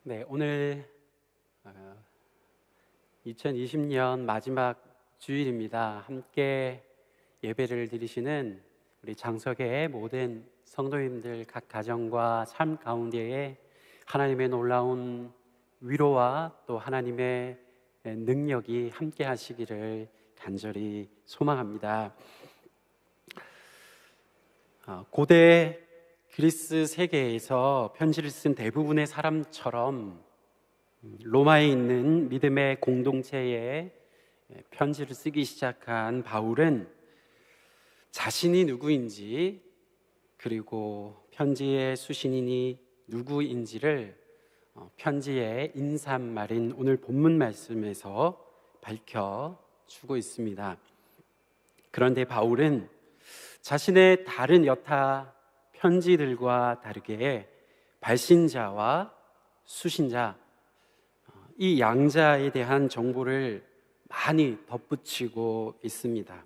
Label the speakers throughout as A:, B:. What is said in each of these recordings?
A: 네, 오늘 2020년 마지막 주일입니다. 함께 예배를 드리시는 우리 장석의 모든 성도님들 각 가정과 삶 가운데에 하나님의 놀라운 위로와 또 하나님의 능력이 함께 하시기를 간절히 소망합니다. 고대 그리스 세계에서 편지를 쓴 대부분의 사람처럼 로마에 있는 믿음의 공동체에 편지를 쓰기 시작한 바울은 자신이 누구인지 그리고 편지의 수신인이 누구인지를 편지의 인사말인 오늘 본문 말씀에서 밝혀주고 있습니다. 그런데 바울은 자신의 다른 여타 편지들과 다르게 발신자와 수신자, 이 양자에 대한 정보를 많이 덧붙이고 있습니다.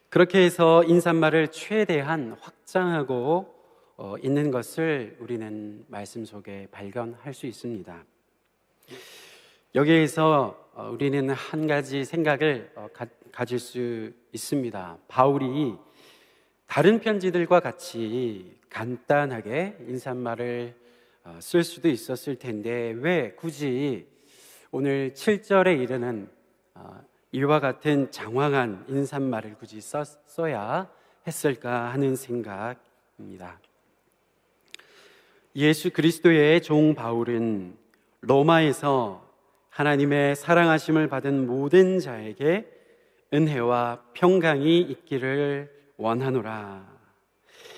A: 그렇게 해서 인사말을 최대한 확장하고 있는 것을 우리는 말씀 속에 발견할 수 있습니다. 여기에서 우리는 한 가지 생각을 가질 수 있습니다. 바울이 다른 편지들과 같이 간단하게 인사말을 쓸 수도 있었을 텐데 왜 굳이 오늘 7절에 이르는 이와 같은 장황한 인사말을 굳이 써야 했을까 하는 생각입니다. 예수 그리스도의 종 바울은 로마에서 하나님의 사랑하심을 받은 모든 자에게 은혜와 평강이 있기를 원하노라,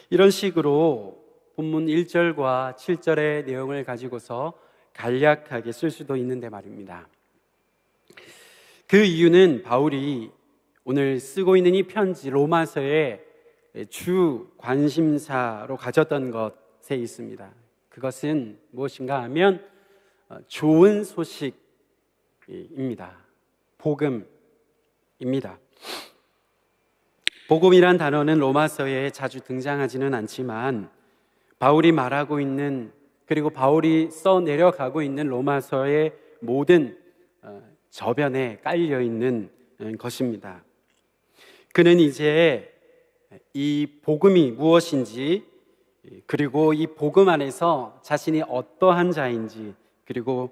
A: 이런 식으로 본문 1절과 7절의 내용을 가지고서 간략하게 쓸 수도 있는데 말입니다. 그 이유는 바울이 오늘 쓰고 있는 이 편지 로마서의 주 관심사로 가졌던 것에 있습니다. 그것은 무엇인가 하면 좋은 소식입니다. 복음입니다. 복음이란 단어는 로마서에 자주 등장하지는 않지만 바울이 말하고 있는, 그리고 바울이 써내려가고 있는 로마서의 모든 저변에 깔려 있는 것입니다. 그는 이제 이 복음이 무엇인지, 그리고 이 복음 안에서 자신이 어떠한 자인지, 그리고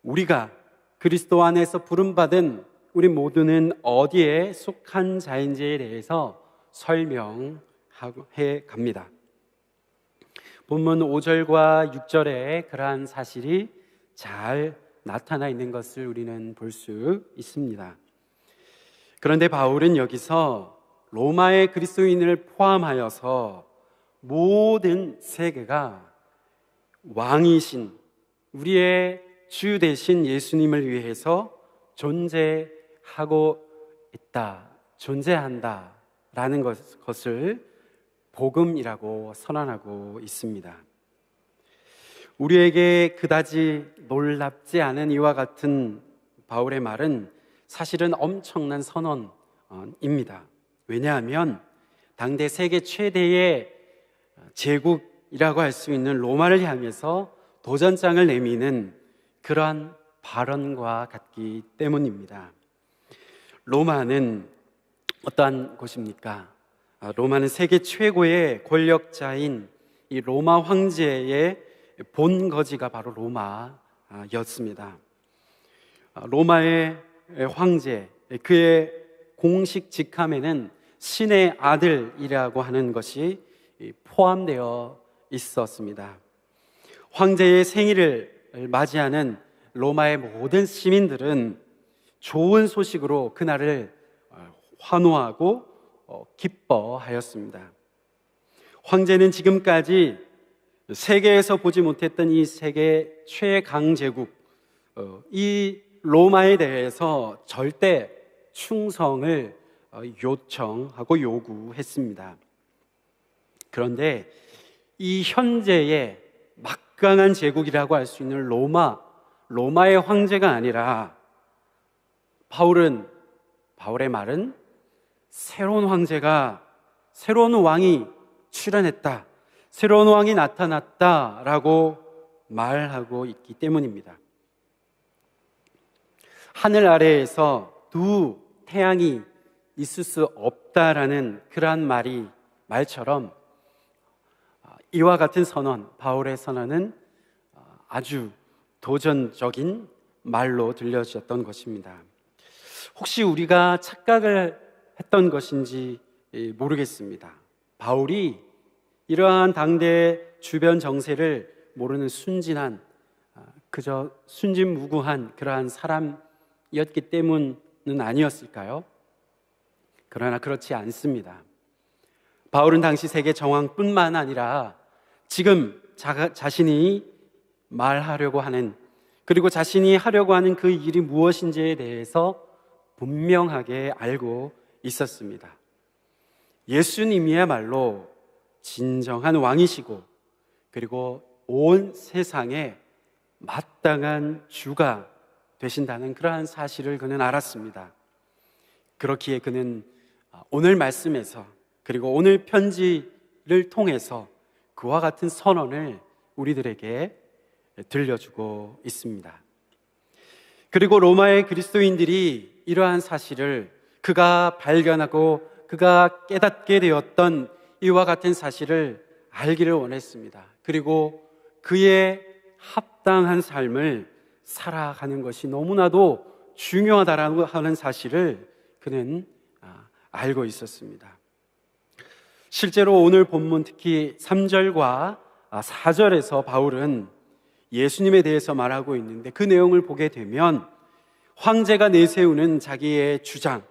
A: 우리가 그리스도 안에서 부름받은 우리 모두는 어디에 속한 자인지에 대해서 설명해 갑니다. 본문 5절과 6절에 그러한 사실이 잘 나타나 있는 것을 우리는 볼 수 있습니다. 그런데 바울은 여기서 로마의 그리스도인을 포함하여서 모든 세계가 왕이신 우리의 주 되신 예수님을 위해서 존재하고 있다, 존재한다 라는 것을 복음이라고 선언하고 있습니다. 우리에게 그다지 놀랍지 않은 이와 같은 바울의 말은 사실은 엄청난 선언입니다. 왜냐하면 당대 세계 최대의 제국이라고 할 수 있는 로마를 향해서 도전장을 내미는 그러한 발언과 같기 때문입니다. 로마는 어떠한 곳입니까? 로마는 세계 최고의 권력자인 이 로마 황제의 본거지가 바로 로마였습니다. 로마의 황제, 그의 공식 직함에는 신의 아들이라고 하는 것이 포함되어 있었습니다. 황제의 생일을 맞이하는 로마의 모든 시민들은 좋은 소식으로 그날을 환호하고 기뻐하였습니다. 황제는 지금까지 세계에서 보지 못했던 이 세계 최강제국, 이 로마에 대해서 절대 충성을 요청하고 요구했습니다. 그런데 이 현재의 막강한 제국이라고 할 수 있는 로마의 황제가 아니라 바울의 말은 새로운 황제가, 새로운 왕이 출현했다, 새로운 왕이 나타났다라고 말하고 있기 때문입니다. 하늘 아래에서 두 태양이 있을 수 없다라는 그러한 말처럼 이와 같은 선언, 바울의 선언은 아주 도전적인 말로 들려졌던 것입니다. 혹시 우리가 착각을 했던 것인지 모르겠습니다. 바울이 이러한 당대 주변 정세를 모르는 순진한, 그저 순진무구한 그러한 사람이었기 때문은 아니었을까요? 그러나 그렇지 않습니다. 바울은 당시 세계 정황뿐만 아니라 지금 자신이 말하려고 하는, 그리고 자신이 하려고 하는 그 일이 무엇인지에 대해서 분명하게 알고 있었습니다. 예수님이야말로 진정한 왕이시고, 그리고 온 세상에 마땅한 주가 되신다는 그러한 사실을 그는 알았습니다. 그렇기에 그는 오늘 말씀에서, 그리고 오늘 편지를 통해서 그와 같은 선언을 우리들에게 들려주고 있습니다. 그리고 로마의 그리스도인들이 이러한 사실을, 그가 발견하고 그가 깨닫게 되었던 이와 같은 사실을 알기를 원했습니다. 그리고 그의 합당한 삶을 살아가는 것이 너무나도 중요하다라고 하는 사실을 그는 알고 있었습니다. 실제로 오늘 본문 특히 3절과 4절에서 바울은 예수님에 대해서 말하고 있는데, 그 내용을 보게 되면 황제가 내세우는 자기의 주장,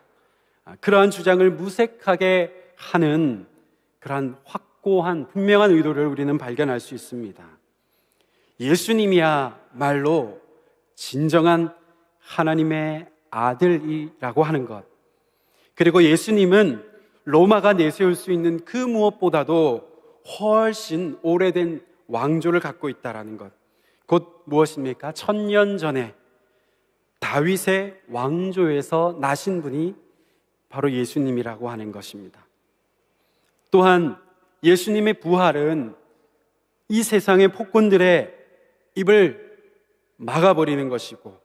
A: 그러한 주장을 무색하게 하는 그러한 확고한 분명한 의도를 우리는 발견할 수 있습니다. 예수님이야말로 진정한 하나님의 아들이라고 하는 것, 그리고 예수님은 로마가 내세울 수 있는 그 무엇보다도 훨씬 오래된 왕조를 갖고 있다는 것, 곧 무엇입니까? 1000년 전에 다윗의 왕조에서 나신 분이 바로 예수님이라고 하는 것입니다. 또한 예수님의 부활은 이 세상의 폭군들의 입을 막아버리는 것이고,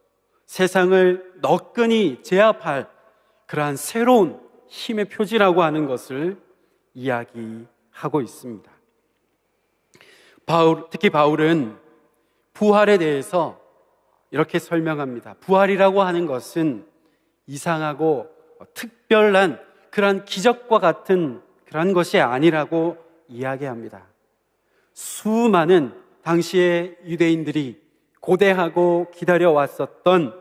A: 세상을 너끈히 제압할 그러한 새로운 힘의 표지라고 하는 것을 이야기하고 있습니다. 특히 바울은 부활에 대해서 이렇게 설명합니다. 부활이라고 하는 것은 이상하고 특별한 그러한 기적과 같은 그런 것이 아니라고 이야기합니다. 수많은 당시의 유대인들이 고대하고 기다려왔었던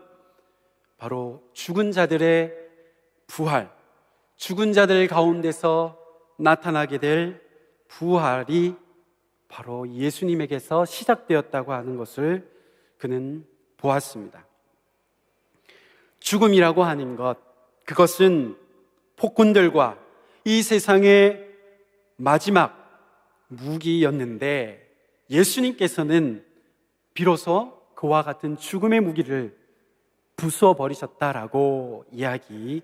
A: 바로 죽은 자들의 부활, 죽은 자들 가운데서 나타나게 될 부활이 바로 예수님에게서 시작되었다고 하는 것을 그는 보았습니다. 죽음이라고 하는 것, 그것은 폭군들과 이 세상의 마지막 무기였는데, 예수님께서는 비로소 그와 같은 죽음의 무기를 부수어 버리셨다라고 이야기하고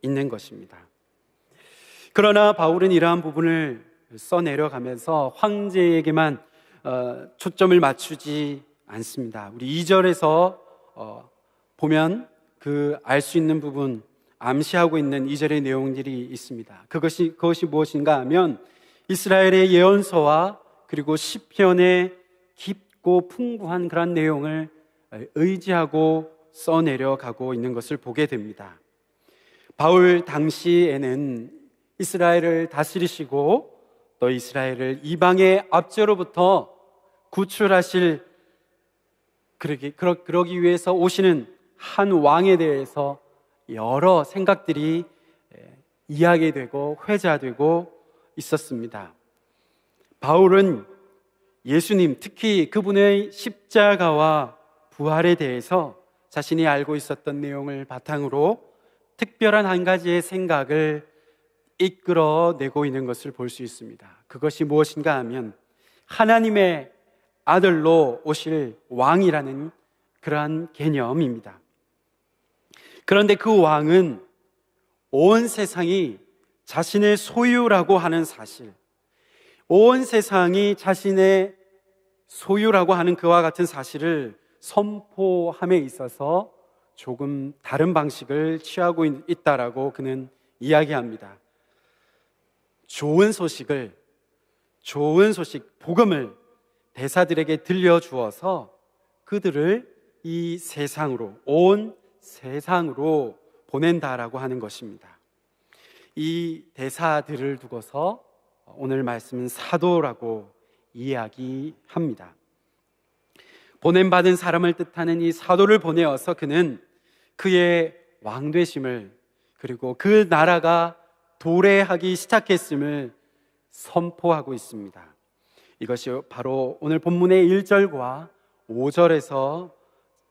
A: 있는 것입니다. 그러나 바울은 이러한 부분을 써내려가면서 황제에게만 초점을 맞추지 않습니다. 우리 2절에서 보면 그 알 수 있는 부분, 암시하고 있는 2절의 내용들이 있습니다. 그것이 무엇인가 하면 이스라엘의 예언서와 그리고 시편의 깊고 풍부한 그런 내용을 의지하고 써내려가고 있는 것을 보게 됩니다. 바울 당시에는 이스라엘을 다스리시고 또 이스라엘을 이방의 압제로부터 구출하실, 그러기 위해서 오시는 한 왕에 대해서 여러 생각들이 이야기되고 회자되고 있었습니다. 바울은 예수님, 특히 그분의 십자가와 부활에 대해서 자신이 알고 있었던 내용을 바탕으로 특별한 한 가지의 생각을 이끌어내고 있는 것을 볼 수 있습니다. 그것이 무엇인가 하면 하나님의 아들로 오실 왕이라는 그러한 개념입니다. 그런데 그 왕은 온 세상이 자신의 소유라고 하는 사실, 온 세상이 자신의 소유라고 하는 그와 같은 사실을 선포함에 있어서 조금 다른 방식을 취하고 있다라고 그는 이야기합니다. 좋은 소식, 복음을 대사들에게 들려주어서 그들을 이 세상으로, 온 세상으로 보낸다라고 하는 것입니다. 이 대사들을 두고서 오늘 말씀은 사도라고 이야기합니다. 보냄받은 사람을 뜻하는 이 사도를 보내어서 그는 그의 왕되심을, 그리고 그 나라가 도래하기 시작했음을 선포하고 있습니다. 이것이 바로 오늘 본문의 1절과 5절에서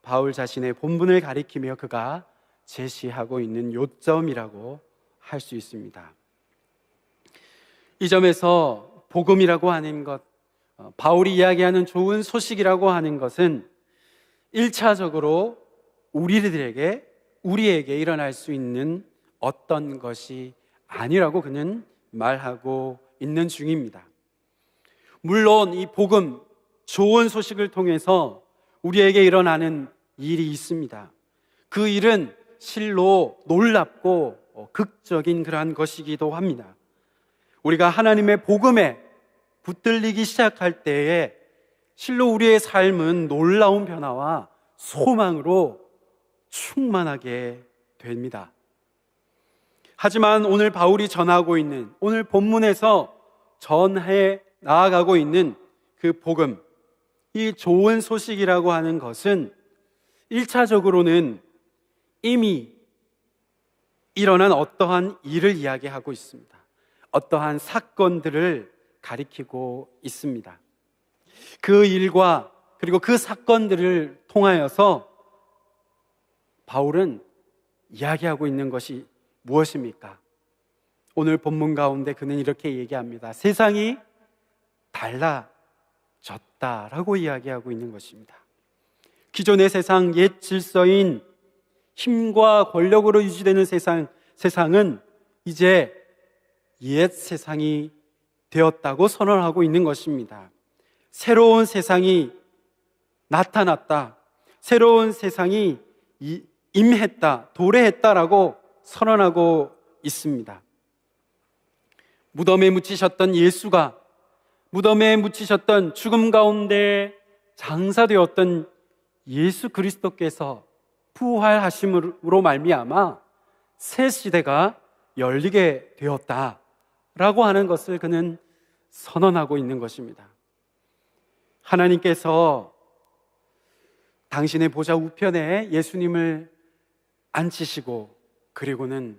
A: 바울 자신의 본분을 가리키며 그가 제시하고 있는 요점이라고 할 수 있습니다. 이 점에서 복음이라고 하는 것, 바울이 이야기하는 좋은 소식이라고 하는 것은 1차적으로 우리에게 일어날 수 있는 어떤 것이 아니라고 그는 말하고 있는 중입니다. 물론 이 복음, 좋은 소식을 통해서 우리에게 일어나는 일이 있습니다. 그 일은 실로 놀랍고 극적인 그러한 것이기도 합니다. 우리가 하나님의 복음에 붙들리기 시작할 때에 실로 우리의 삶은 놀라운 변화와 소망으로 충만하게 됩니다. 하지만 오늘 바울이 전하고 있는, 오늘 본문에서 전해 나아가고 있는 그 복음, 이 좋은 소식이라고 하는 것은 1차적으로는 이미 일어난 어떠한 일을 이야기하고 있습니다. 어떠한 사건들을 가리키고 있습니다. 그 일과 그리고 그 사건들을 통하여서 바울은 이야기하고 있는 것이 무엇입니까? 오늘 본문 가운데 그는 이렇게 얘기합니다. 세상이 달라졌다라고 이야기하고 있는 것입니다. 기존의 세상, 옛 질서인 힘과 권력으로 유지되는 세상은 이제 옛 세상이 되었다고 선언하고 있는 것입니다. 새로운 세상이 나타났다, 새로운 세상이 임했다, 도래했다라고 선언하고 있습니다. 무덤에 묻히셨던 예수가, 무덤에 묻히셨던 죽음 가운데 장사되었던 예수 그리스도께서 부활하심으로 말미암아 새 시대가 열리게 되었다라고 하는 것을 그는 선언하고 있는 것입니다. 하나님께서 당신의 보좌 우편에 예수님을 앉히시고 그리고는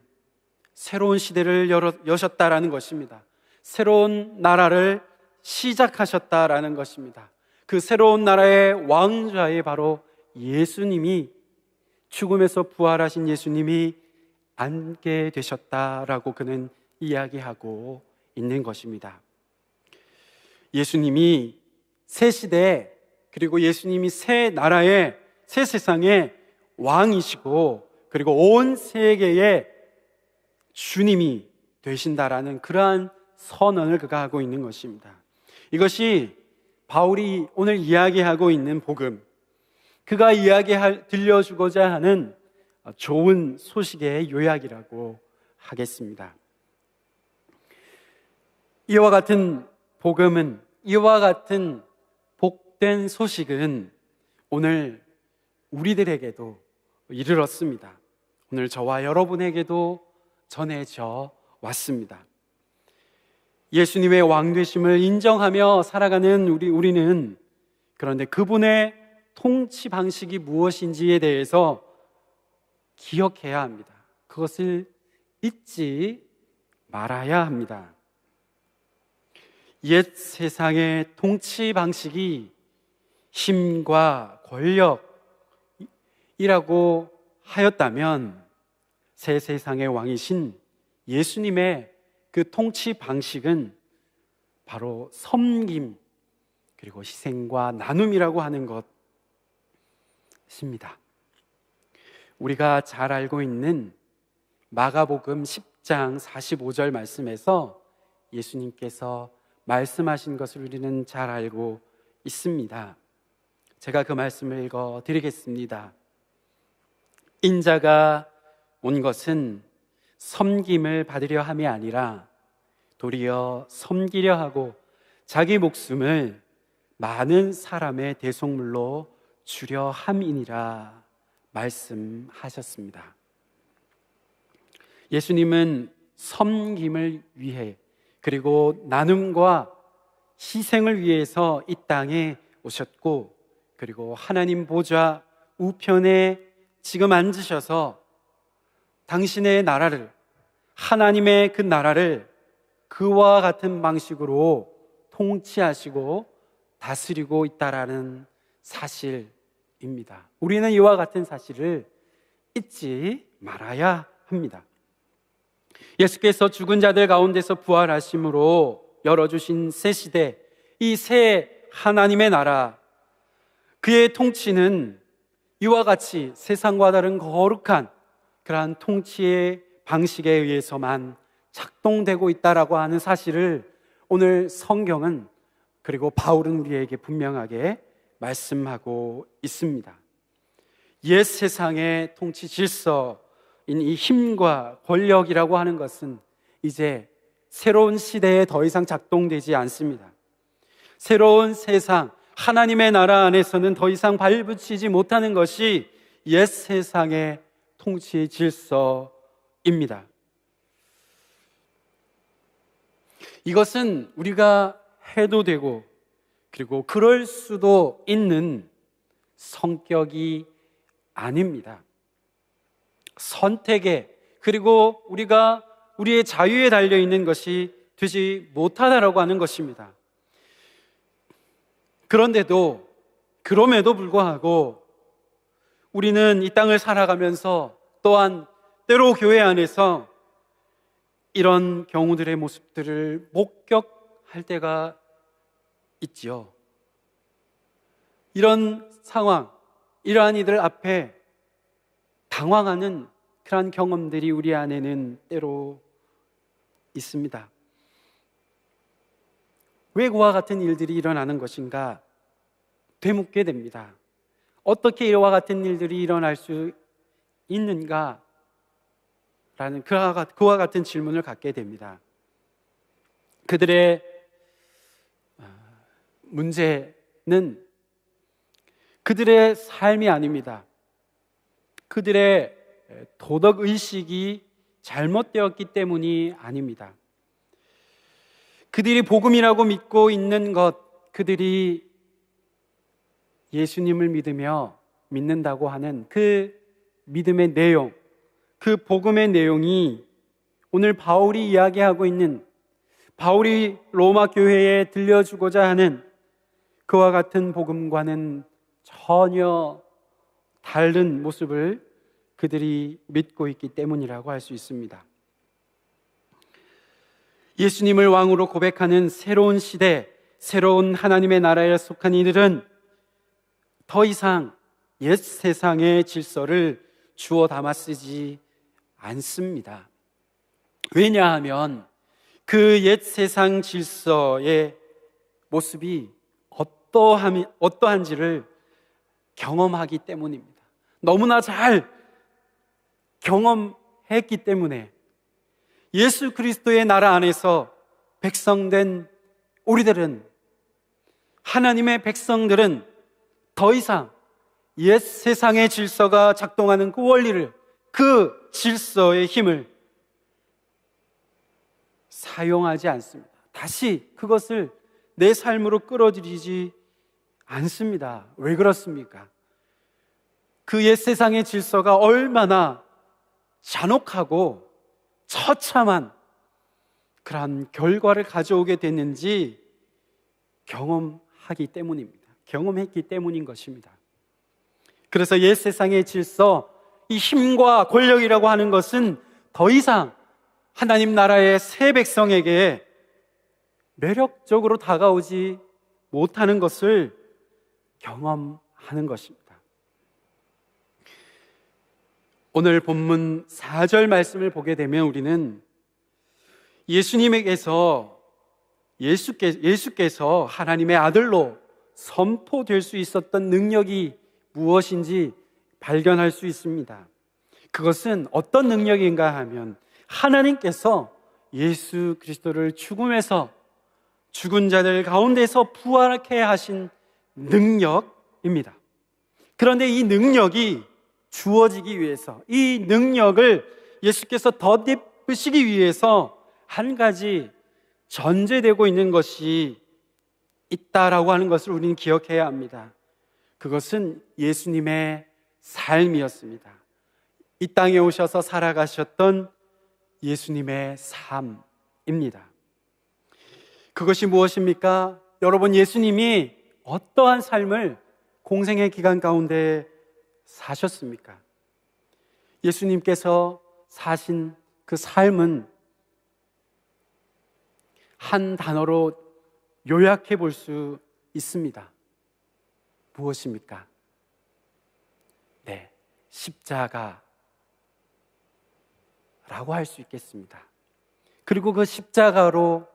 A: 새로운 시대를 여셨다라는 것입니다. 새로운 나라를 시작하셨다라는 것입니다. 그 새로운 나라의 왕좌에 바로 예수님이, 죽음에서 부활하신 예수님이 앉게 되셨다라고 그는 이야기하고 있는 것입니다. 예수님이 새 시대, 그리고 예수님이 새 나라의, 새 세상의 왕이시고 그리고 온 세계의 주님이 되신다라는 그러한 선언을 그가 하고 있는 것입니다. 이것이 바울이 오늘 이야기하고 있는 복음, 그가 들려주고자 하는 좋은 소식의 요약이라고 하겠습니다. 이와 같은 복음은, 이와 같은 복된 소식은 오늘 우리들에게도 이르렀습니다. 오늘 저와 여러분에게도 전해져 왔습니다. 예수님의 왕되심을 인정하며 살아가는 우리는, 그런데 그분의 통치 방식이 무엇인지에 대해서 기억해야 합니다. 그것을 잊지 말아야 합니다. 옛 세상의 통치 방식이 힘과 권력이라고 하였다면 새 세상의 왕이신 예수님의 그 통치 방식은 바로 섬김, 그리고 희생과 나눔이라고 하는 것입니다. 우리가 잘 알고 있는 마가복음 10장 45절 말씀에서 예수님께서 말씀하신 것을 우리는 잘 알고 있습니다. 제가 그 말씀을 읽어 드리겠습니다. 인자가 온 것은 섬김을 받으려 함이 아니라 도리어 섬기려 하고 자기 목숨을 많은 사람의 대속물로 주려 함이니라 말씀하셨습니다. 예수님은 섬김을 위해 그리고 나눔과 희생을 위해서 이 땅에 오셨고, 그리고 하나님 보좌 우편에 지금 앉으셔서 당신의 나라를, 하나님의 그 나라를 그와 같은 방식으로 통치하시고 다스리고 있다라는 사실입니다. 우리는 이와 같은 사실을 잊지 말아야 합니다. 예수께서 죽은 자들 가운데서 부활하심으로 열어주신 새 시대, 이 새 하나님의 나라, 그의 통치는 이와 같이 세상과 다른 거룩한 그러한 통치의 방식에 의해서만 작동되고 있다라고 하는 사실을 오늘 성경은, 그리고 바울은 우리에게 분명하게 말씀하고 있습니다. 옛 세상의 통치 질서인 이 힘과 권력이라고 하는 것은 이제 새로운 시대에 더 이상 작동되지 않습니다. 새로운 세상, 하나님의 나라 안에서는 더 이상 발붙이지 못하는 것이 옛 세상의 통치 질서입니다. 이것은 우리가 해도 되고 그리고 그럴 수도 있는 성격이 아닙니다. 선택에, 그리고 우리의 자유에 달려있는 것이 되지 못하다라고 하는 것입니다. 그럼에도 불구하고 우리는 이 땅을 살아가면서 또한 때로 교회 안에서 이런 경우들의 모습들을 목격할 때가 있지요. 이런 상황, 이러한 이들 앞에 당황하는 그러한 경험들이 우리 안에는 때로 있습니다. 왜 그와 같은 일들이 일어나는 것인가 되묻게 됩니다. 어떻게 이와 같은 일들이 일어날 수 있는가 라는 그와 같은 질문을 갖게 됩니다. 그들의 문제는 그들의 삶이 아닙니다. 그들의 도덕의식이 잘못되었기 때문이 아닙니다. 그들이 복음이라고 믿고 있는 것, 그들이 예수님을 믿는다고 하는 그 믿음의 내용, 그 복음의 내용이 오늘 바울이 이야기하고 있는, 바울이 로마 교회에 들려주고자 하는 그와 같은 복음과는 전혀 다른 모습을 그들이 믿고 있기 때문이라고 할 수 있습니다. 예수님을 왕으로 고백하는 새로운 시대, 새로운 하나님의 나라에 속한 이들은 더 이상 옛 세상의 질서를 주워 담아 쓰지 않습니다. 왜냐하면 그 옛 세상 질서의 모습이 어떠한지를 경험하기 때문입니다. 너무나 잘 경험했기 때문에 예수 그리스도의 나라 안에서 백성된 우리들은, 하나님의 백성들은 더 이상 옛 세상의 질서가 작동하는 그 원리를, 그 질서의 힘을 사용하지 않습니다. 다시 그것을 내 삶으로 끌어들이지 않습니다. 왜 그렇습니까? 그 옛 세상의 질서가 얼마나 잔혹하고 처참한 그러한 결과를 가져오게 됐는지 경험했기 때문인 것입니다. 그래서 옛 세상의 질서, 이 힘과 권력이라고 하는 것은 더 이상 하나님 나라의 새 백성에게 매력적으로 다가오지 못하는 것을 경험하는 것입니다. 오늘 본문 4절 말씀을 보게 되면 우리는 예수께서 하나님의 아들로 선포될 수 있었던 능력이 무엇인지 발견할 수 있습니다. 그것은 어떤 능력인가 하면 하나님께서 예수 그리스도를 죽음에서 죽은 자들 가운데서 부활케 하신 능력입니다. 그런데 이 능력이 주어지기 위해서, 이 능력을 예수께서 덧입으시기 위해서 한 가지 전제되고 있는 것이 있다라고 하는 것을 우리는 기억해야 합니다. 그것은 예수님의 삶이었습니다. 이 땅에 오셔서 살아가셨던 예수님의 삶입니다. 그것이 무엇입니까? 여러분, 예수님이 어떠한 삶을 공생의 기간 가운데 사셨습니까? 예수님께서 사신 그 삶은 한 단어로 요약해 볼 수 있습니다. 무엇입니까? 네, 십자가라고 할 수 있겠습니다. 그리고 그 십자가로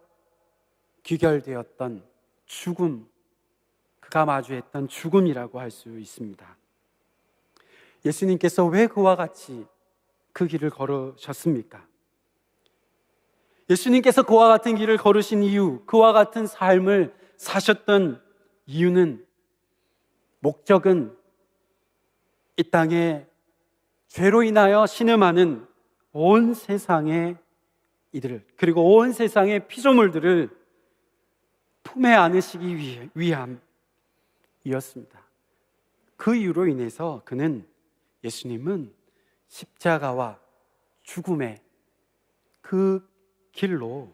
A: 귀결되었던 죽음, 그가 마주했던 죽음이라고 할 수 있습니다. 예수님께서 왜 그와 같이 그 길을 걸으셨습니까? 예수님께서 그와 같은 길을 걸으신 이유, 그와 같은 삶을 사셨던 이유는, 목적은 이 땅에 죄로 인하여 신음하는 온 세상의 이들을, 그리고 온 세상의 피조물들을 품에 안으시기 위함이었습니다. 그 이유로 인해서 예수님은 십자가와 죽음의 그 길로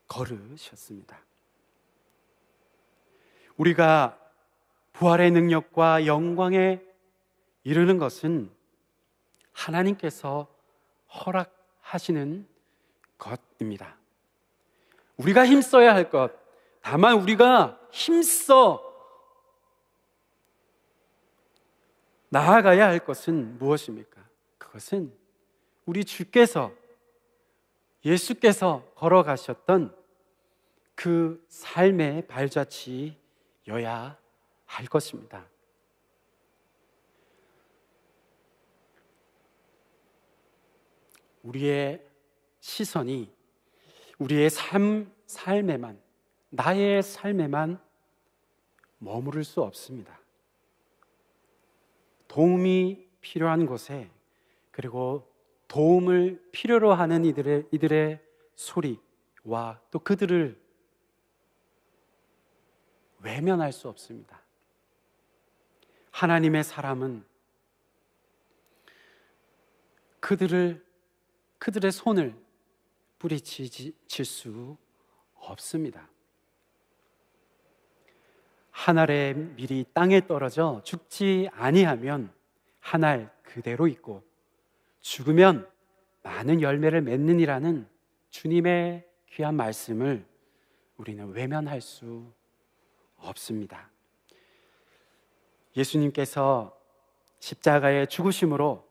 A: 걸으셨습니다. 우리가 부활의 능력과 영광에 이르는 것은 하나님께서 허락하시는 것입니다. 우리가 힘써야 할 것, 다만 우리가 힘써 나아가야 할 것은 무엇입니까? 그것은 우리 주께서, 예수께서 걸어가셨던 그 삶의 발자취여야 할 것입니다. 우리의 시선이 우리의 삶에만, 나의 삶에만 머무를 수 없습니다. 도움이 필요한 곳에, 그리고 도움을 필요로 하는 이들의 소리와 또 그들을 외면할 수 없습니다. 하나님의 사람은 그들의 손을 뿌리칠 수 없습니다. 한 알의 밀이 땅에 떨어져 죽지 아니하면 한 알 그대로 있고 죽으면 많은 열매를 맺느니라는 주님의 귀한 말씀을 우리는 외면할 수 없습니다. 예수님께서 십자가의 죽으심으로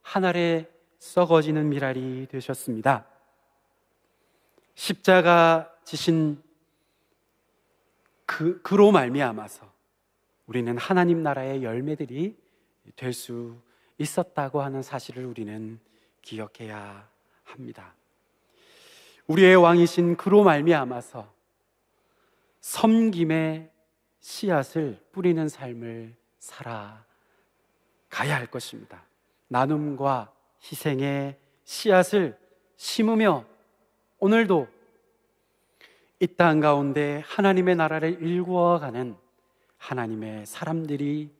A: 한 알의 썩어지는 밀알이 되셨습니다. 십자가 지신 그로 말미암아서 우리는 하나님 나라의 열매들이 될 수 있었다고 하는 사실을 우리는 기억해야 합니다. 우리의 왕이신 그로 말미암아서 섬김의 씨앗을 뿌리는 삶을 살아가야 할 것입니다. 나눔과 희생의 씨앗을 심으며 오늘도 이 땅 가운데 하나님의 나라를 일구어가는 하나님의 사람들이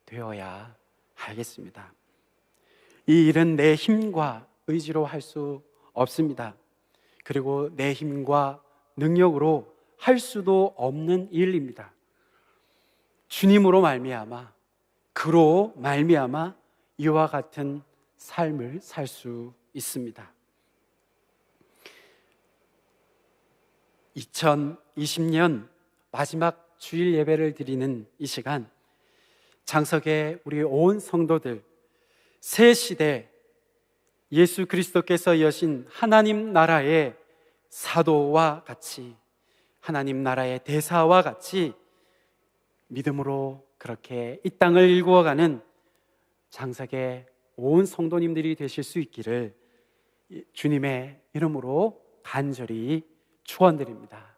A: 되어야 하겠습니다. 이 일은 내 힘과 의지로 할 수 없습니다. 그리고 내 힘과 능력으로 할 수도 없는 일입니다. 주님으로 말미암아, 그로 말미암아 이와 같은 삶을 살 수 있습니다. 2020년 마지막 주일 예배를 드리는 이 시간, 장석의 우리 온 성도들, 새 시대 예수 그리스도께서 여신 하나님 나라의 사도와 같이, 하나님 나라의 대사와 같이 믿음으로 그렇게 이 땅을 일구어가는 장삭의 온 성도님들이 되실 수 있기를 주님의 이름으로 간절히 축원드립니다.